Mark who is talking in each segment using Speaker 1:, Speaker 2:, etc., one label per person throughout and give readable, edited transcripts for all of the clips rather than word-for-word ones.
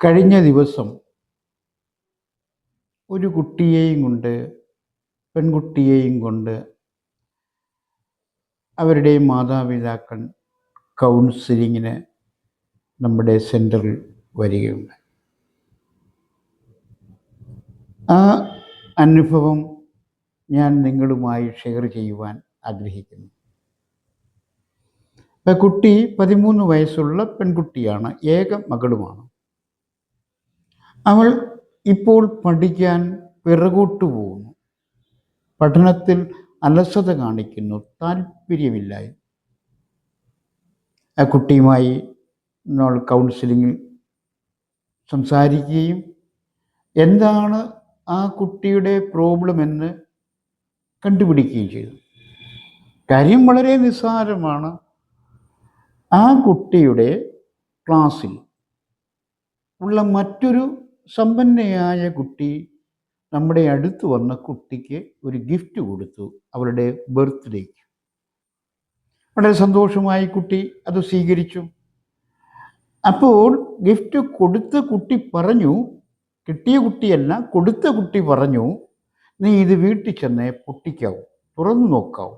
Speaker 1: കഴിഞ്ഞ ദിവസം ഒരു കുട്ടിയെയും കൊണ്ട് പെൺകുട്ടിയെയും കൊണ്ട് അവരുടെ മാതാപിതാക്കൾ കൗൺസിലിങ്ങിന് നമ്മുടെ സെൻറ്ററിൽ വരികയുണ്ട്. ആ അനുഭവം ഞാൻ നിങ്ങളുമായി ഷെയർ ചെയ്യുവാൻ ആഗ്രഹിക്കുന്നു. കുട്ടി 13 വയസ്സുള്ള പെൺകുട്ടിയാണ്, ഏക മകളുമാണ്. അവൾ ഇപ്പോൾ പഠിക്കാൻ പിറകോട്ട് പോകുന്നു, പഠനത്തിൽ അലസത കാണിക്കുന്നു, താല്പര്യമില്ലായി. ആ കുട്ടിയുമായി നമ്മൾ കൗൺസിലിങ്ങിൽ സംസാരിക്കുകയും എന്താണ് ആ കുട്ടിയുടെ പ്രോബ്ലം എന്ന് കണ്ടുപിടിക്കുകയും ചെയ്തു. കാര്യം വളരെ നിസ്സാരമാണ്. ആ കുട്ടിയുടെ ക്ലാസ്സിൽ ഉള്ള മറ്റൊരു സമ്പന്നയായ കുട്ടി നമ്മുടെ അടുത്ത് വന്ന കുട്ടിക്ക് ഒരു ഗിഫ്റ്റ് കൊടുത്തു, അവളുടെ ബർത്ത്ഡേക്ക്. വളരെ സന്തോഷമായി കുട്ടി അത് സ്വീകരിച്ചു. അപ്പോൾ ഗിഫ്റ്റ് കൊടുത്ത കുട്ടി പറഞ്ഞു, കിട്ടിയ കുട്ടിയല്ല, കൊടുത്ത കുട്ടി പറഞ്ഞു, നീ ഇത് വീട്ടിൽ ചെന്നേ പൊട്ടിക്കാവൂ, തുറന്നു നോക്കാവൂ.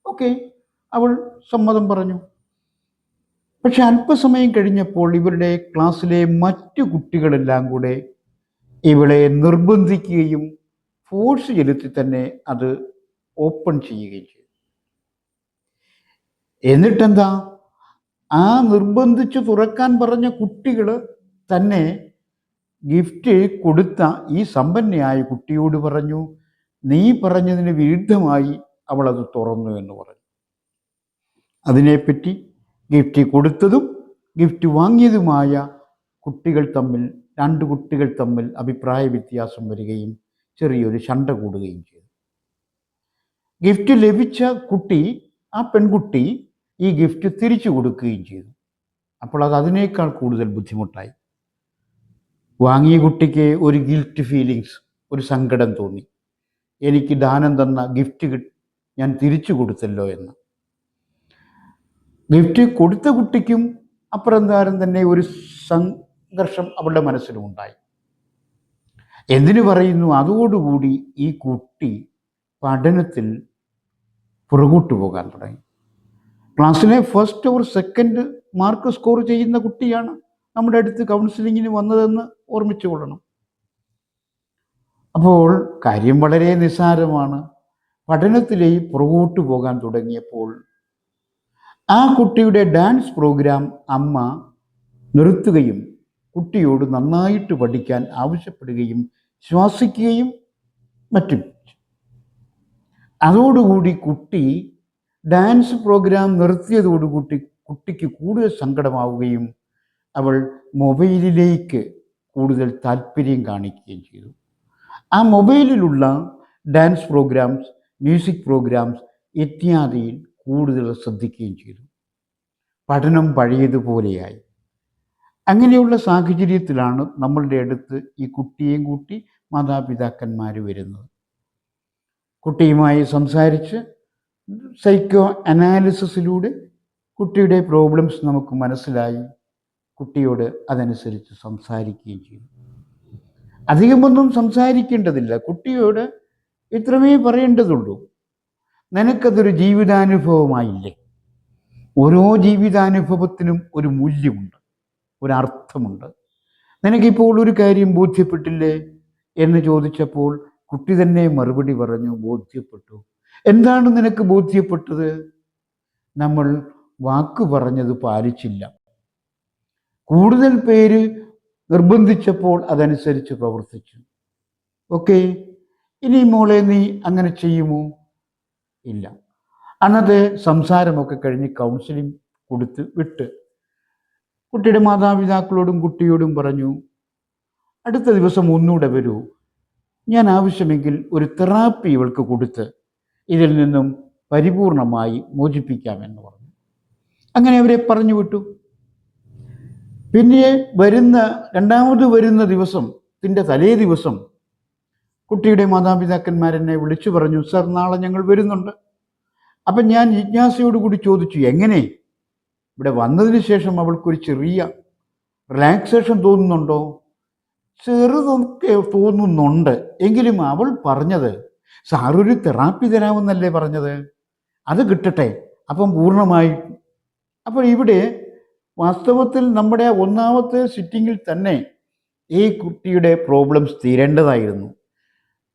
Speaker 1: ഓക്കെ, അവൾ സമ്മതം പറഞ്ഞു. പക്ഷെ അല്പസമയം കഴിഞ്ഞപ്പോൾ ഇവരുടെ ക്ലാസ്സിലെ മറ്റു കുട്ടികളെല്ലാം കൂടെ ഇവളെ നിർബന്ധിക്കുകയും ഫോഴ്സ് ചെലുത്തി തന്നെ അത് ഓപ്പൺ ചെയ്യുകയും ചെയ്തു. എന്നിട്ടെന്താ, ആ നിർബന്ധിച്ച് തുറക്കാൻ പറഞ്ഞ കുട്ടികൾ തന്നെ ഗിഫ്റ്റ് കൊടുത്ത ഈ സമ്പന്നയായ കുട്ടിയോട് പറഞ്ഞു, നീ പറഞ്ഞതിന് വിരുദ്ധമായി അവൾ അത് തുറന്നു എന്ന് പറഞ്ഞു. അതിനെപ്പറ്റി ഗിഫ്റ്റ് കൊടുത്തതും ഗിഫ്റ്റ് വാങ്ങിയതുമായ രണ്ട് കുട്ടികൾ തമ്മിൽ അഭിപ്രായ വ്യത്യാസം വരികയും ചെറിയൊരു ശണ്ട കൂടുകയും ചെയ്തു. ഗിഫ്റ്റ് ലഭിച്ച കുട്ടി, ആ പെൺകുട്ടി, ഈ ഗിഫ്റ്റ് തിരിച്ചു കൊടുക്കുകയും ചെയ്തു. അപ്പോൾ അത് അതിനേക്കാൾ കൂടുതൽ ബുദ്ധിമുട്ടായി. വാങ്ങിയ കുട്ടിക്ക് ഒരു ഗിൽറ്റ് ഫീലിങ്സ്, ഒരു സങ്കടം തോന്നി. എനിക്ക് ദാനം തന്ന ഗിഫ്റ്റ് ഞാൻ തിരിച്ചു കൊടുത്തല്ലോ എന്ന്. ഗിഫ്റ്റ് കൊടുത്ത കുട്ടിക്കും അപ്രകാരം തന്നെ ഒരു സംഘർഷം അവളുടെ മനസ്സിലുമുണ്ടായി. എന്തിനു പറയുന്നു, അതോടുകൂടി ഈ കുട്ടി പഠനത്തിൽ പുറകോട്ട് പോകാൻ തുടങ്ങി. ക്ലാസ്സിലെ first or second mark score ചെയ്യുന്ന കുട്ടിയാണ് നമ്മുടെ അടുത്ത് കൗൺസിലിങ്ങിന് വന്നതെന്ന് ഓർമ്മിച്ചു കൊള്ളണം. അപ്പോൾ കാര്യം വളരെ നിസ്സാരമാണ്. പഠനത്തിലേക്ക് പുറകോട്ട് പോകാൻ തുടങ്ങിയപ്പോൾ ആ കുട്ടിയുടെ ഡാൻസ് പ്രോഗ്രാം അമ്മ നിർത്തുകയും കുട്ടിയോട് നന്നായിട്ട് പഠിക്കാൻ ആവശ്യപ്പെടുകയും ശ്വാസിക്കുകയും മറ്റും. അതോടുകൂടി കുട്ടി ഡാൻസ് പ്രോഗ്രാം നിർത്തിയതോടുകൂടി കുട്ടിക്ക് കൂടുതൽ സങ്കടമാവുകയും അവൾ മൊബൈലിലേക്ക് കൂടുതൽ താല്പര്യം കാണിക്കുകയും ചെയ്തു. ആ മൊബൈലിലുള്ള ഡാൻസ് പ്രോഗ്രാംസ്, മ്യൂസിക് പ്രോഗ്രാംസ് ഇത്യാദിയിൽ കൂടുതൽ ശ്രദ്ധിക്കുകയും ചെയ്തു. പഠനം പഴയതുപോലെയായി. അങ്ങനെയുള്ള സാഹചര്യത്തിലാണ് നമ്മളുടെ അടുത്ത് ഈ കുട്ടിയെയും കൂട്ടി മാതാപിതാക്കന്മാർ വരുന്നത്. കുട്ടിയുമായി സംസാരിച്ച് സൈക്കോ അനാലിസിസിലൂടെ കുട്ടിയുടെ പ്രോബ്ലംസ് നമുക്ക് മനസ്സിലായി. കുട്ടിയോട് അതനുസരിച്ച് സംസാരിക്കുകയും ചെയ്തു. അധികമൊന്നും സംസാരിക്കേണ്ടതില്ല, കുട്ടിയോട് ഇത്രമേ പറയേണ്ടതുള്ളൂ. നിനക്കതൊരു ജീവിതാനുഭവമായില്ലേ? ഓരോ ജീവിതാനുഭവത്തിനും ഒരു മൂല്യമുണ്ട്, ഒരർത്ഥമുണ്ട്. നിനക്കിപ്പോൾ ഒരു കാര്യം ബോധ്യപ്പെട്ടില്ലേ എന്ന് ചോദിച്ചപ്പോൾ കുട്ടി തന്നെ മറുപടി പറഞ്ഞു, ബോധ്യപ്പെട്ടു. എന്താണ് നിനക്ക് ബോധ്യപ്പെട്ടത്? നമ്മൾ വാക്ക് പറഞ്ഞത് പാലിച്ചില്ല. കൂടുതൽ പേര് നിർബന്ധിച്ചപ്പോൾ അതനുസരിച്ച് പ്രവർത്തിച്ചു. ഓക്കെ, ഇനി മോളെ നീ അങ്ങനെ ചെയ്യുമോ? ഇല്ല. അന്നത്തെ സംസാരമൊക്കെ കഴിഞ്ഞ് കൗൺസിലിംഗ് കൊടുത്ത് വിട്ട് കുട്ടിയുടെ മാതാപിതാക്കളോടും കുട്ടിയോടും പറഞ്ഞു, അടുത്ത ദിവസം ഒന്നുകൂടെ വരൂ, ഞാൻ ആവശ്യമെങ്കിൽ ഒരു തെറാപ്പി ഇവൾക്ക് കൊടുത്ത് ഇതിൽ നിന്നും പരിപൂർണമായി മോചിപ്പിക്കാമെന്ന് പറഞ്ഞു. അങ്ങനെ അവരെ പറഞ്ഞു വിട്ടു. പിന്നെ രണ്ടാമത് വരുന്ന ദിവസത്തിൻ്റെ തലേ ദിവസം കുട്ടിയുടെ മാതാപിതാക്കന്മാരെന്നെ വിളിച്ചു പറഞ്ഞു, സർ നാളെ ഞങ്ങൾ വരുന്നുണ്ട്. അപ്പം ഞാൻ ജിജ്ഞാസയോടുകൂടി ചോദിച്ചു, എങ്ങനെ ഇവിടെ വന്നതിന് ശേഷം അവൾക്കൊരു ചെറിയ റിലാക്സേഷൻ തോന്നുന്നുണ്ടോ? ചെറുതൊക്കെ തോന്നുന്നുണ്ട്. എങ്കിലും അവൾ പറഞ്ഞത്, സാറൊരു തെറാപ്പി തരാമെന്നല്ലേ പറഞ്ഞത്, അത് കിട്ടട്ടെ, അപ്പം പൂർണ്ണമായി. അപ്പോൾ ഇവിടെ വാസ്തവത്തിൽ നമ്മുടെ ഒന്നാമത്തെ സിറ്റിങ്ങിൽ തന്നെ ഈ കുട്ടിയുടെ പ്രോബ്ലംസ് തീരേണ്ടതായിരുന്നു.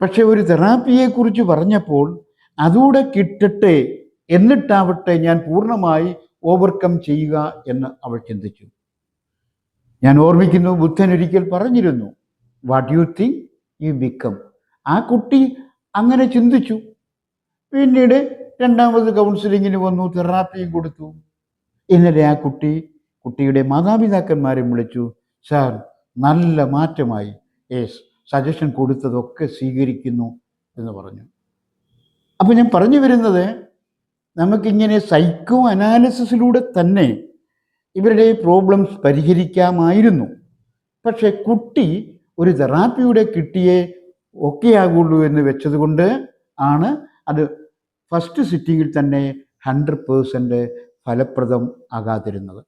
Speaker 1: പക്ഷെ ഒരു തെറാപ്പിയെക്കുറിച്ച് പറഞ്ഞപ്പോൾ അതുകൂടെ കിട്ടട്ടെ, എന്നിട്ടാവട്ടെ ഞാൻ പൂർണ്ണമായി ഓവർകം ചെയ്യുക എന്ന് അവൾ ചിന്തിച്ചു. ഞാൻ ഓർമ്മിക്കുന്നു, ബുദ്ധൻ ഒരിക്കൽ പറഞ്ഞിരുന്നു, what you think you become. ആ കുട്ടി അങ്ങനെ ചിന്തിച്ചു. പിന്നീട് രണ്ടാമത് കൗൺസിലിങ്ങിന് വന്നു, തെറാപ്പിയും കൊടുത്തു. ഇന്നലെ ആ കുട്ടിയുടെ മാതാപിതാക്കന്മാരെ വിളിച്ചു, സാർ നല്ല മാറ്റമായി, യേസ്, സജഷൻ കൊടുത്തതൊക്കെ സ്വീകരിക്കുന്നു എന്ന് പറഞ്ഞു. അപ്പം ഞാൻ പറഞ്ഞു വരുന്നത്, നമുക്കിങ്ങനെ സൈക്കോ അനാലിസിസിലൂടെ തന്നെ ഇവരുടെ പ്രോബ്ലംസ് പരിഹരിക്കാമായിരുന്നു. പക്ഷെ കുട്ടി ഒരു തെറാപ്പിയുടെ കിട്ടിയേ ഒക്കെ ആകുള്ളൂ എന്ന് വെച്ചതുകൊണ്ട് ആണ് അത് ഫസ്റ്റ് സിറ്റിങ്ങിൽ തന്നെ 100% ഫലപ്രദം ആകാതിരുന്നത്.